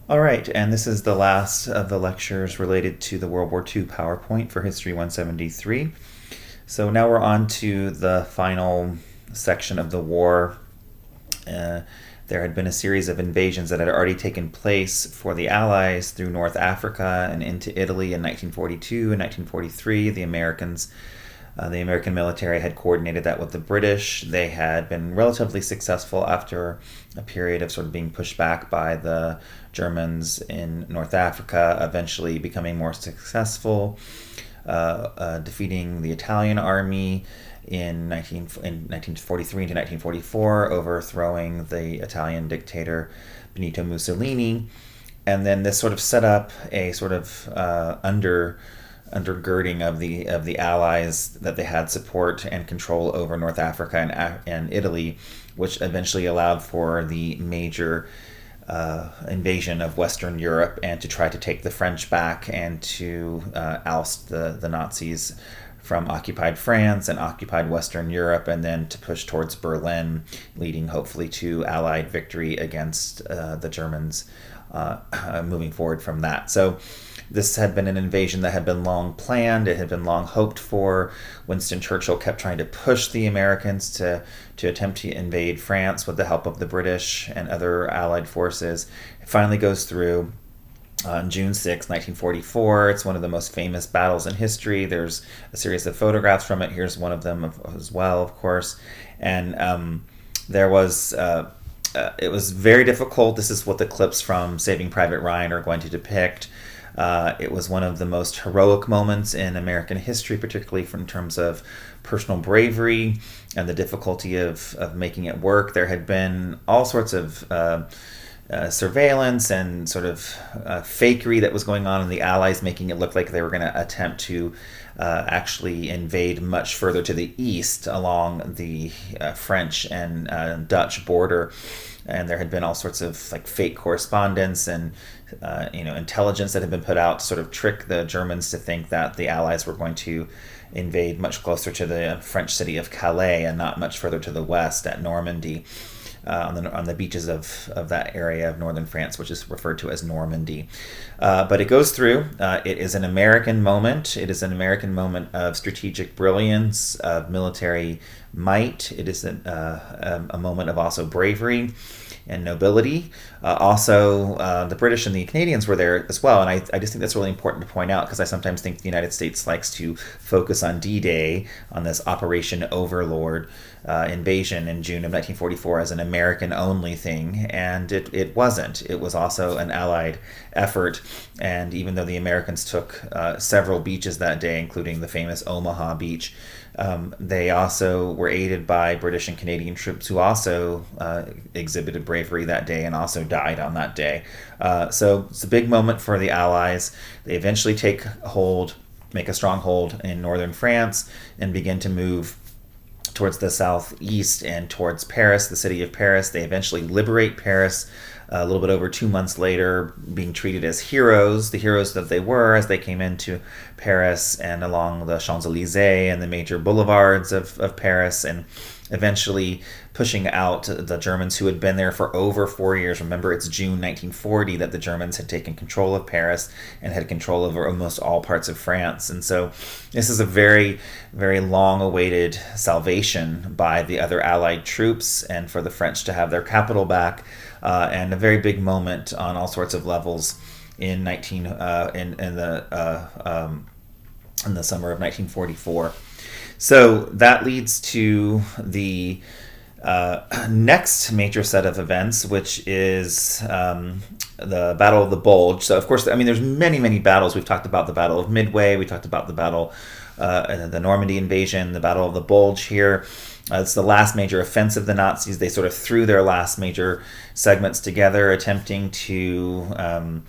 All right, and this is the last of the lectures related to the World War II PowerPoint for History 173. So now we're on to the final section of the war. There had been a series of invasions that had already taken place for the Allies through North Africa and into Italy in 1942 and 1943. The American military had coordinated that with the British. They had been relatively successful after a period of sort of being pushed back by the Germans in North Africa, eventually becoming more successful, defeating the Italian army in 1943 to 1944, overthrowing the Italian dictator Benito Mussolini. And then this sort of set up a sort of undergirding of the Allies, that they had support and control over North Africa and Italy, which eventually allowed for the major invasion of Western Europe and to try to take the French back and to oust the Nazis from occupied France and occupied Western Europe, and then to push towards Berlin, leading hopefully to Allied victory against the Germans moving forward from that. So this had been an invasion that had been long planned. It had been long hoped for. Winston Churchill kept trying to push the Americans to attempt to invade France with the help of the British and other Allied forces. It finally goes through on June 6, 1944. It's one of the most famous battles in history. There's a series of photographs from it. Here's one of them as well, of course. And it was very difficult. This is what the clips from Saving Private Ryan are going to depict. It was one of the most heroic moments in American history, particularly in terms of personal bravery and the difficulty of making it work. There had been all sorts of surveillance and sort of fakery that was going on in the Allies, making it look like they were going to attempt to actually invade much further to the east along the French and Dutch border. And there had been all sorts of like fake correspondence and intelligence that had been put out to sort of trick the Germans to think that the Allies were going to invade much closer to the French city of Calais and not much further to the west at Normandy, on the beaches of that area of northern France, which is referred to as Normandy. But it goes through. It is an American moment. It is an American moment of strategic brilliance, of military might. It is a moment of also bravery and nobility. Also, the British and the Canadians were there as well, and I just think that's really important to point out, because I sometimes think the United States likes to focus on D-Day, on this Operation Overlord invasion in June of 1944 as an American-only thing, and it wasn't. It was also an Allied effort, and even though the Americans took several beaches that day, including the famous Omaha Beach, they also were aided by British and Canadian troops who also exhibited bravery that day and also died on that day. So it's a big moment for the Allies. They eventually make a stronghold in northern France and begin to move towards the southeast and towards Paris, the city of Paris. They eventually liberate Paris a little bit over 2 months later, being treated as heroes, the heroes that they were as they came into Paris and along the Champs-Élysées and the major boulevards of Paris, and eventually pushing out the Germans who had been there for over 4 years. Remember, it's June 1940 that the Germans had taken control of Paris and had control over almost all parts of France. And so this is a very, very long-awaited salvation by the other Allied troops and for the French to have their capital back, and a very big moment on all sorts of levels in the summer of 1944. So that leads to the next major set of events, which is the Battle of the Bulge. So, of course, I mean, there's many, many battles. We've talked about the Battle of Midway. We talked about the battle, the Normandy invasion, the Battle of the Bulge here. It's the last major offensive of the Nazis. They sort of threw their last major segments together, attempting to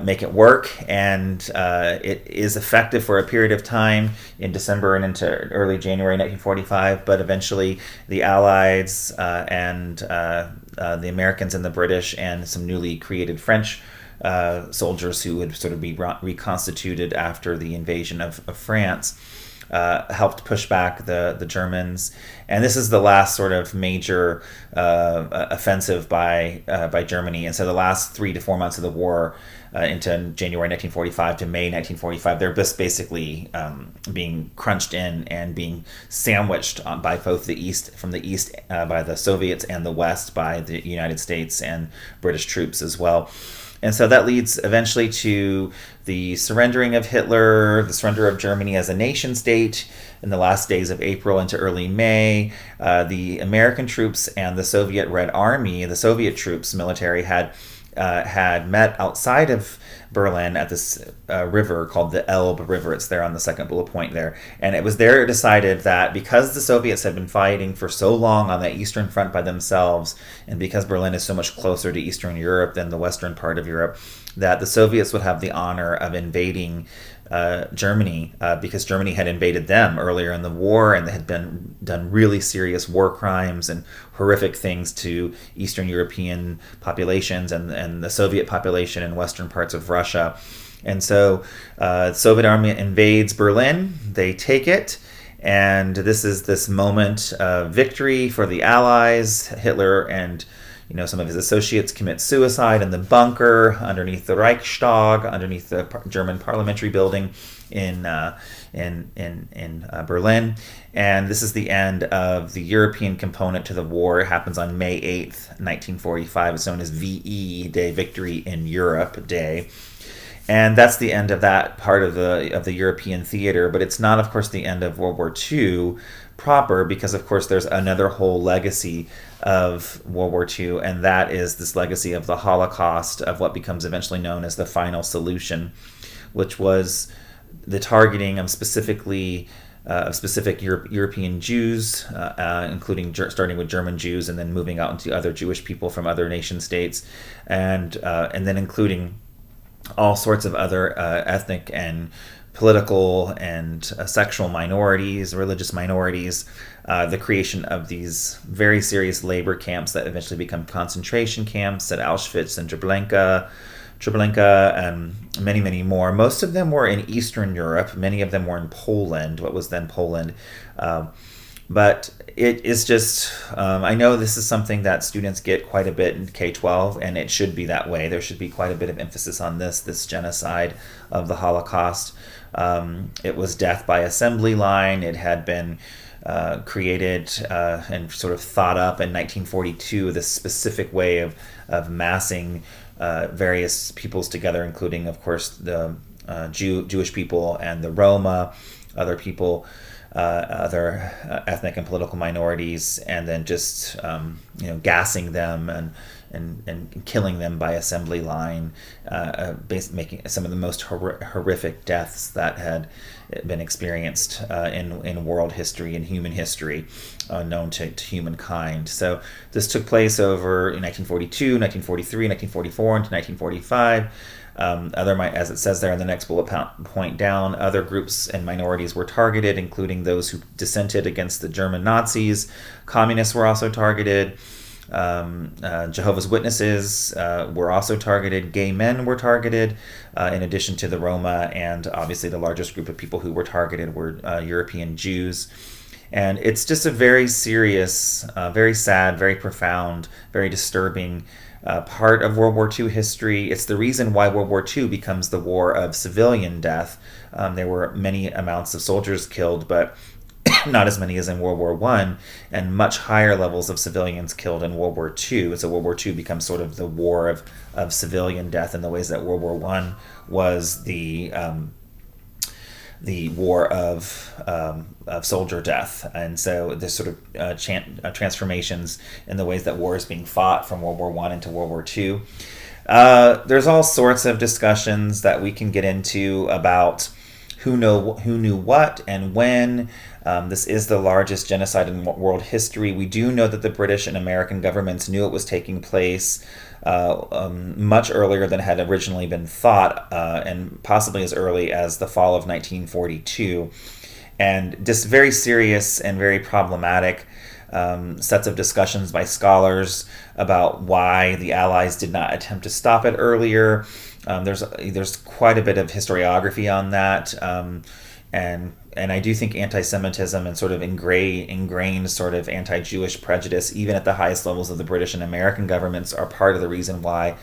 make it work, and it is effective for a period of time in December and into early January 1945, but eventually the Allies and the Americans and the British and some newly created French soldiers who would sort of be reconstituted after the invasion of France, helped push back the Germans. And this is the last sort of major offensive by Germany. And so the last 3 to 4 months of the war, into January 1945 to May 1945, they're just basically being crunched in and being sandwiched by both the east, from the east by the Soviets, and the west by the United States and British troops as well. And so that leads eventually to the surrendering of Hitler, the surrender of Germany as a nation state in the last days of April into early May. The American troops and the Soviet Red Army, the Soviet troops, military, had met outside of Berlin at this river called the Elbe River. It's there on the second bullet point there. And it was there decided that because the Soviets had been fighting for so long on the Eastern Front by themselves, and because Berlin is so much closer to Eastern Europe than the western part of Europe, that the Soviets would have the honor of invading Germany, because Germany had invaded them earlier in the war, and they had done really serious war crimes and horrific things to Eastern European populations and the Soviet population in western parts of Russia. And so the Soviet army invades Berlin, they take it, and this is this moment of victory for the Allies. Hitler and some of his associates commit suicide in the bunker underneath the Reichstag, underneath the German parliamentary building in Berlin. And this is the end of the European component to the war. It happens on May 8th, 1945. It's known as VE Day, Victory in Europe Day. And that's the end of that part of the European theater. But it's not, of course, the end of World War II proper, because, of course, there's another whole legacy of World War II, and that is this legacy of the Holocaust, of what becomes eventually known as the final solution, which was the targeting of specific European Jews, including starting with German Jews and then moving out into other Jewish people from other nation states, and then including all sorts of other ethnic and political and sexual minorities, religious minorities, the creation of these very serious labor camps that eventually become concentration camps at Auschwitz and Treblinka, and many, many more. Most of them were in Eastern Europe. Many of them were in Poland, what was then Poland. But it is just, I know this is something that students get quite a bit in K-12, and it should be that way. There should be quite a bit of emphasis on this genocide of the Holocaust. It was death by assembly line. It had been created and sort of thought up in 1942, this specific way of massing various peoples together, including, of course, the Jewish people and the Roma, other people, other ethnic and political minorities, and then just gassing them and killing them by assembly line, making some of the most horrific deaths that had been experienced in world history and human history known to humankind. So this took place over 1942, 1943, 1944, into 1945. As it says there in the next bullet point down, other groups and minorities were targeted, including those who dissented against the German Nazis. Communists were also targeted. Jehovah's Witnesses were also targeted. Gay men were targeted, in addition to the Roma, and obviously the largest group of people who were targeted were European Jews. And it's just a very serious, very sad, very profound, very disturbing part of World War II history. It's the reason why World War II becomes the war of civilian death. There were many amounts of soldiers killed, but not as many as in World War I, and much higher levels of civilians killed in World War II. So World War II becomes sort of the war of civilian death in the ways that World War I was the war of soldier death. And so there's sort of transformations in the ways that war is being fought from World War I into World War II. There's all sorts of discussions that we can get into about who knew what and when. This is the largest genocide in world history. We do know that the British and American governments knew it was taking place much earlier than had originally been thought, and possibly as early as the fall of 1942. And just very serious and very problematic sets of discussions by scholars about why the Allies did not attempt to stop it earlier. There's quite a bit of historiography on that, and I do think anti-Semitism and sort of ingrained sort of anti-Jewish prejudice, even at the highest levels of the British and American governments, are part of the reason why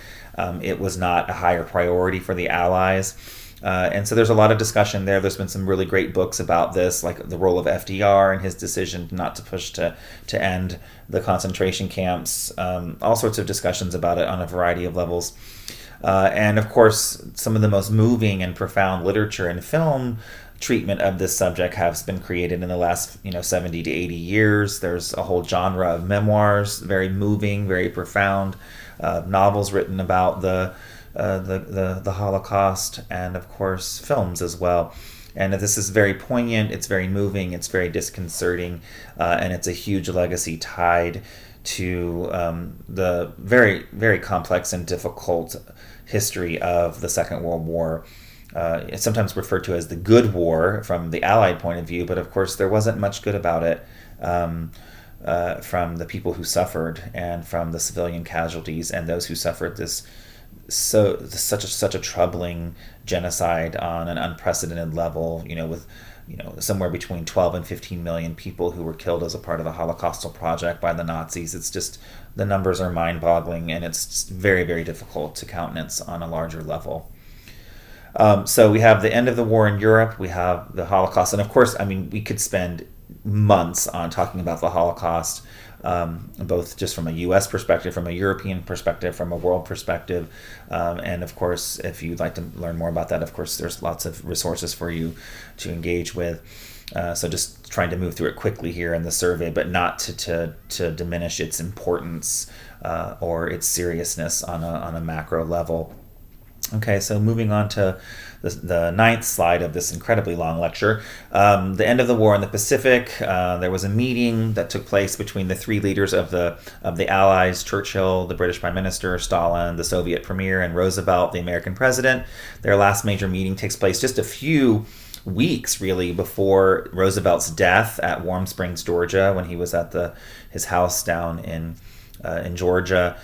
it was not a higher priority for the Allies. And so there's a lot of discussion there. There's been some really great books about this, like the role of FDR and his decision not to push to end the concentration camps, all sorts of discussions about it on a variety of levels. And of course, some of the most moving and profound literature and film treatment of this subject has been created in the last 70 to 80 years. There's a whole genre of memoirs, very moving, very profound, novels written about the Holocaust, and of course films as well. And this is very poignant, it's very moving, it's very disconcerting, and it's a huge legacy tied to the very, very complex and difficult history of the Second World War. It's sometimes referred to as the Good War from the Allied point of view, but of course there wasn't much good about it from the people who suffered and from the civilian casualties and those who suffered such a troubling genocide on an unprecedented level, with somewhere between 12 and 15 million people who were killed as a part of the Holocaustal project by the Nazis. It's just, the numbers are mind-boggling, and it's just very, very difficult to countenance on a larger level. So we have the end of the war in Europe, we have the Holocaust, and of course, we could spend months on talking about the Holocaust, both just from a U.S. perspective, from a European perspective, from a world perspective. And of course, if you'd like to learn more about that, of course, there's lots of resources for you to engage with. So just trying to move through it quickly here in the survey, but not to diminish its importance or its seriousness on a macro level. Okay, so moving on to the ninth slide of this incredibly long lecture. The end of the war in the Pacific. There was a meeting that took place between the three leaders of the Allies: Churchill, the British Prime Minister; Stalin, the Soviet Premier; and Roosevelt, the American President. Their last major meeting takes place just a few weeks, really, before Roosevelt's death at Warm Springs, Georgia, when he was at his house down in Georgia,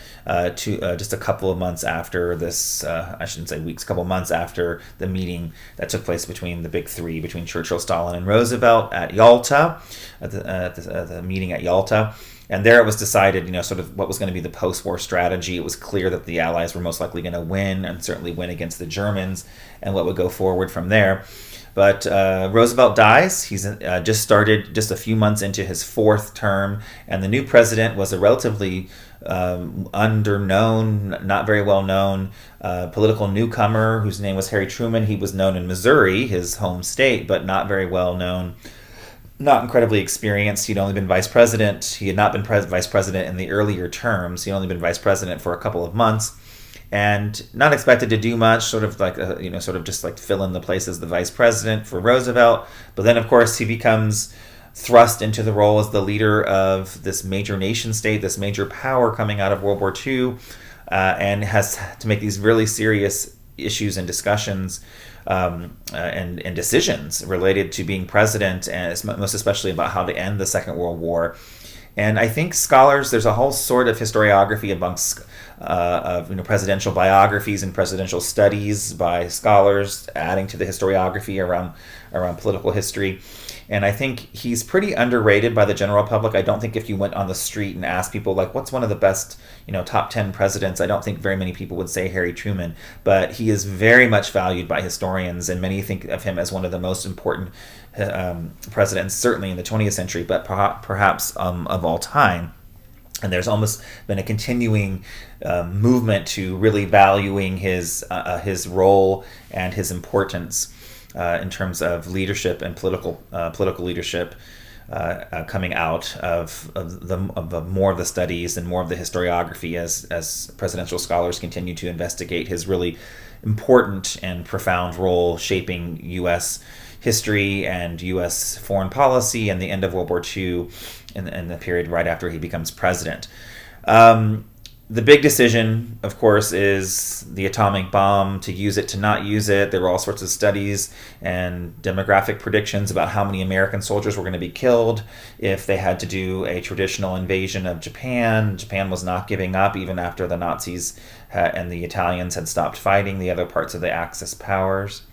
just a couple of months after this, I shouldn't say weeks, a couple of months after the meeting that took place between the big three, between Churchill, Stalin, and Roosevelt at Yalta, at the meeting at Yalta. And there it was decided, sort of what was going to be the post-war strategy. It was clear that the Allies were most likely going to win, and certainly win against the Germans, and what would go forward from there. But Roosevelt dies. He's just started just a few months into his fourth term, and the new president was a relatively underknown, not very well known political newcomer whose name was Harry Truman. He was known in Missouri, his home state, but not very well known, not incredibly experienced. He'd only been vice president. He had not been vice president in the earlier terms. He'd only been vice president for a couple of months, and not expected to do much, sort of like, sort of just like fill in the place as the vice president for Roosevelt. But then, of course, he becomes thrust into the role as the leader of this major nation state, this major power coming out of World War II, and has to make these really serious issues and discussions and decisions related to being president, and most especially about how to end the Second World War. And I think scholars, there's a whole sort of historiography amongst of presidential biographies and presidential studies by scholars, adding to the historiography around political history. And I think he's pretty underrated by the general public. I don't think if you went on the street and asked people, like, what's one of the best, top 10 presidents, I don't think very many people would say Harry Truman. But he is very much valued by historians, and many think of him as one of the most important presidents, certainly in the 20th century, but perhaps of all time. And there's almost been a continuing movement to really valuing his role and his importance in terms of leadership and political leadership, coming out of more of the studies and more of the historiography as presidential scholars continue to investigate his really important and profound role shaping U.S. history and U.S. foreign policy and the end of World War II and the period right after he becomes president. The big decision, of course, is the atomic bomb, to use it, to not use it. There were all sorts of studies and demographic predictions about how many American soldiers were going to be killed if they had to do a traditional invasion of Japan. Japan was not giving up even after the Nazis and the Italians had stopped fighting the other parts of the Axis powers.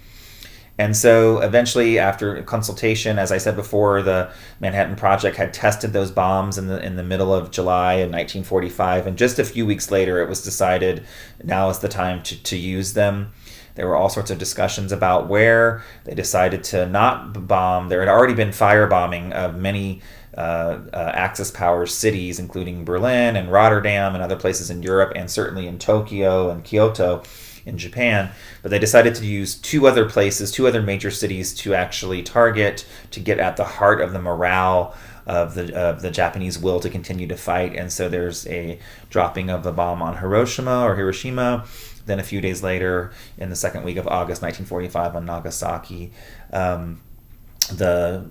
And so eventually, after consultation, as I said before, the Manhattan Project had tested those bombs in the middle of July of 1945, and just a few weeks later, it was decided now is the time to use them. There were all sorts of discussions about where. They decided to not bomb. There had already been firebombing of many Axis powers cities, including Berlin and Rotterdam and other places in Europe, and certainly in Tokyo and Kyoto in Japan. But they decided to use two other places, two other major cities to actually target, to get at the heart of the morale of the Japanese will to continue to fight. And so there's a dropping of the bomb on Hiroshima. Then a few days later, in the second week of August 1945, on Nagasaki, the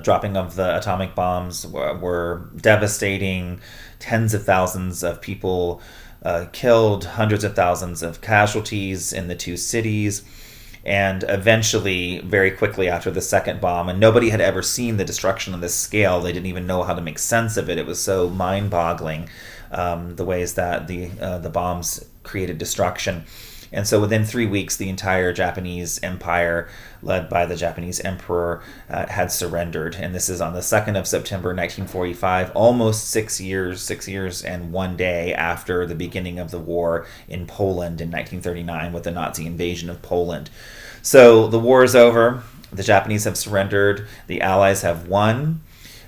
dropping of the atomic bombs were devastating. Tens of thousands of people killed, hundreds of thousands of casualties in the two cities. And eventually, very quickly after the second bomb, and nobody had ever seen the destruction on this scale, they didn't even know how to make sense of it. It was so mind-boggling, the ways that the bombs created destruction. And so within 3 weeks, the entire Japanese empire, led by the Japanese emperor, had surrendered. And this is on the 2nd of September 1945, almost 6 years and 1 day after the beginning of the war in Poland in 1939 with the Nazi invasion of Poland. So the war is over. The Japanese have surrendered. The Allies have won.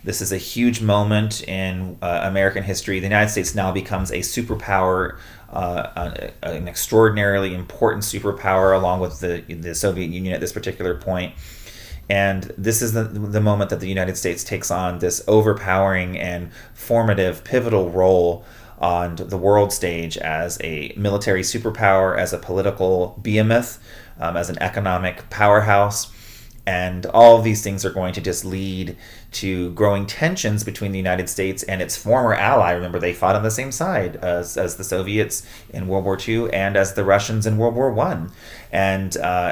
This is a huge moment in American history. The United States now becomes a superpower, an extraordinarily important superpower, along with the Soviet Union at this particular point. And this is the moment that the United States takes on this overpowering and formative, pivotal role on the world stage as a military superpower, as a political behemoth, as an economic powerhouse. And all of these things are going to just lead to growing tensions between the United States and its former ally. Remember, they fought on the same side as the Soviets in World War II and as the Russians in World War I.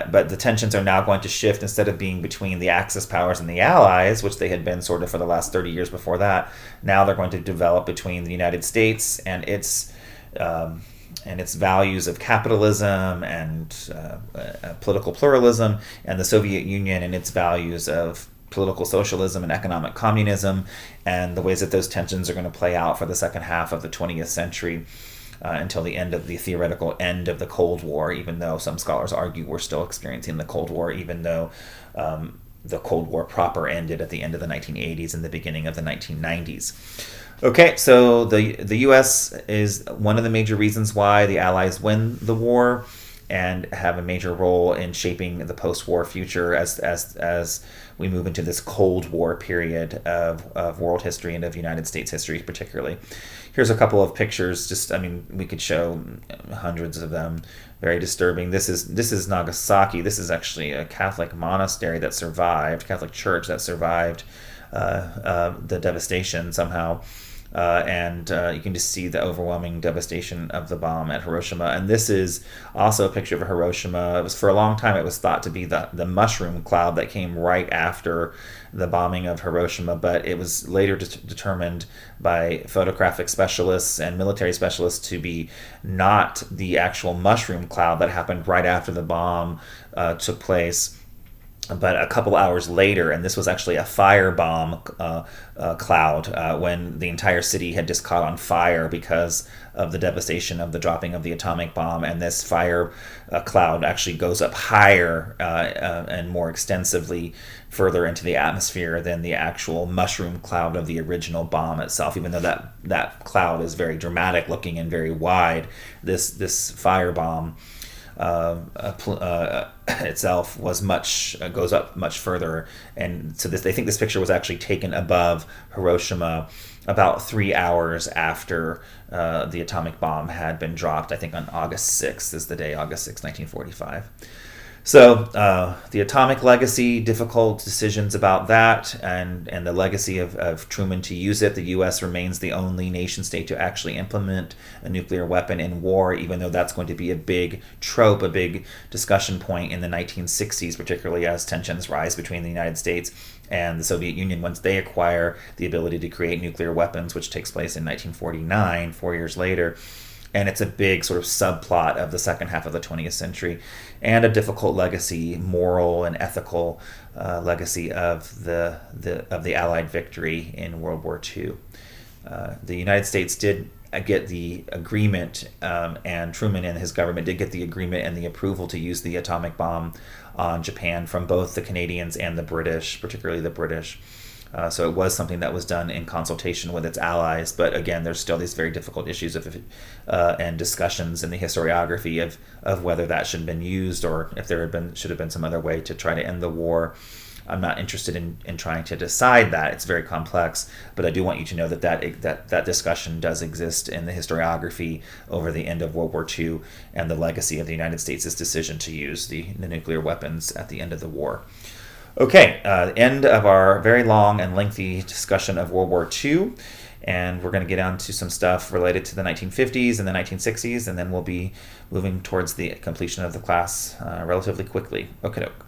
But the tensions are now going to shift. Instead of being between the Axis powers and the Allies, which they had been sort of for the last 30 years before that, now they're going to develop between the United States and its values of capitalism and political pluralism, and the Soviet Union and its values of political socialism and economic communism, and the ways that those tensions are going to play out for the second half of the 20th century until the theoretical end of the Cold War, even though some scholars argue we're still experiencing the Cold War, even though the Cold War proper ended at the end of the 1980s and the beginning of the 1990s. Okay, so the U.S. is one of the major reasons why the Allies win the war and have a major role in shaping the post-war future as we move into this Cold War period of world history and of United States history particularly. Here's a couple of pictures. We could show hundreds of them. Very disturbing. This is Nagasaki. This is actually a Catholic monastery that survived, Catholic church that survived the devastation somehow. You can just see the overwhelming devastation of the bomb at Hiroshima. And this is also a picture of Hiroshima. It was, for a long time, it was thought to be the mushroom cloud that came right after the bombing of Hiroshima, but it was later determined by photographic specialists and military specialists to be not the actual mushroom cloud that happened right after the bomb took place, but a couple hours later. And this was actually a firebomb cloud when the entire city had just caught on fire because of the devastation of the dropping of the atomic bomb. And this fire cloud actually goes up higher and more extensively further into the atmosphere than the actual mushroom cloud of the original bomb itself. Even though that cloud is very dramatic looking and very wide, this firebomb itself goes up much further. And so they think this picture was actually taken above Hiroshima about 3 hours after the atomic bomb had been dropped. I think on August 6th is the day, August 6th, 1945. So the atomic legacy, difficult decisions about that, and the legacy of Truman to use it. The U.S. remains the only nation state to actually implement a nuclear weapon in war, even though that's going to be a big trope, a big discussion point in the 1960s, particularly as tensions rise between the United States and the Soviet Union once they acquire the ability to create nuclear weapons, which takes place in 1949, 4 years later. and it's a big sort of subplot of the second half of the 20th century, and a difficult legacy, moral and ethical legacy of the Allied victory in World War II. The United States did get the agreement, and Truman and his government did get the agreement and the approval to use the atomic bomb on Japan from both the Canadians and the British, particularly the British. So it was something that was done in consultation with its allies, but again, there's still these very difficult issues and discussions in the historiography of whether that should have been used, or if should have been some other way to try to end the war. I'm not interested in trying to decide that. It's very complex, but I do want you to know that discussion does exist in the historiography over the end of World War II and the legacy of the United States' decision to use the nuclear weapons at the end of the war. Okay, end of our very long and lengthy discussion of World War II, and we're going to get on to some stuff related to the 1950s and the 1960s, and then we'll be moving towards the completion of the class relatively quickly. Okay, doke.